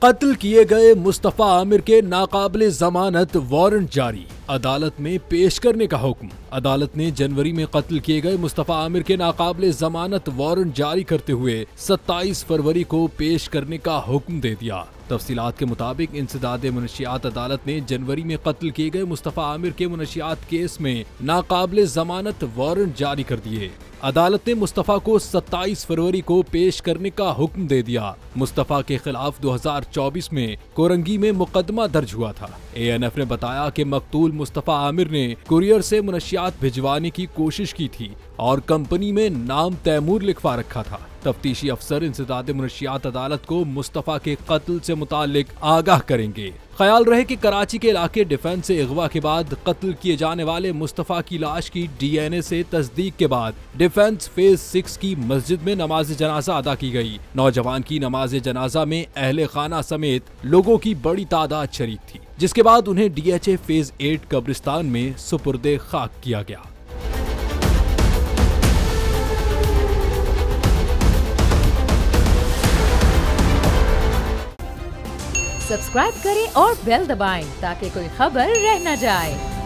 कत्ल किए गए मुस्तफा आमिर के नाकाबिले जमानत वारंट जारी, अदालत में पेश करने का हुक्म। अदालत ने जनवरी में कत्ल किए गए मुस्तफा आमिर के नाकाबिले जमानत वारंट जारी करते हुए 27 फरवरी को पेश करने का हुक्म दे दिया। तफसीलात के मुताबिक इंसदाद मुनशियात अदालत ने जनवरी में कत्ल किए गए मुस्तफा आमिर के मुनशियात केस में नाकाबिले जमानत वारंट जारी कर दिए। अदालत ने मुस्तफा को 27 फरवरी को पेश करने का हुक्म दे दिया। मुस्तफा के खिलाफ 2024 में कोरंगी में मुकदमा दर्ज हुआ था। ANF ने बताया कि मकतूल मुस्तफा आमिर ने कुरियर से मुनशियात भिजवाने की कोशिश की थी और कंपनी में नाम तैमूर लिखवा रखा था। तफ्तीशी अफसर इंसदाद मुनशियात अदालत को मुस्तफा के कत्ल से मुतालिक आगाह करेंगे। ख्याल रहे कि कराची के इलाके डिफेंस से अगवा के बाद कत्ल किए जाने वाले मुस्तफा की लाश की DNA से तस्दीक के बाद डिफेंस फेज 6 की मस्जिद में नमाज जनाजा अदा की गई। नौजवान की नमाज जनाजा में अहले खाना समेत लोगों की बड़ी तादाद शरीक थी, जिसके बाद उन्हें DHA फेज 8 कब्रिस्तान में सुपुर्दे खाक किया गया। सब्सक्राइब करें और बेल दबाएं ताकि कोई खबर रह न जाए।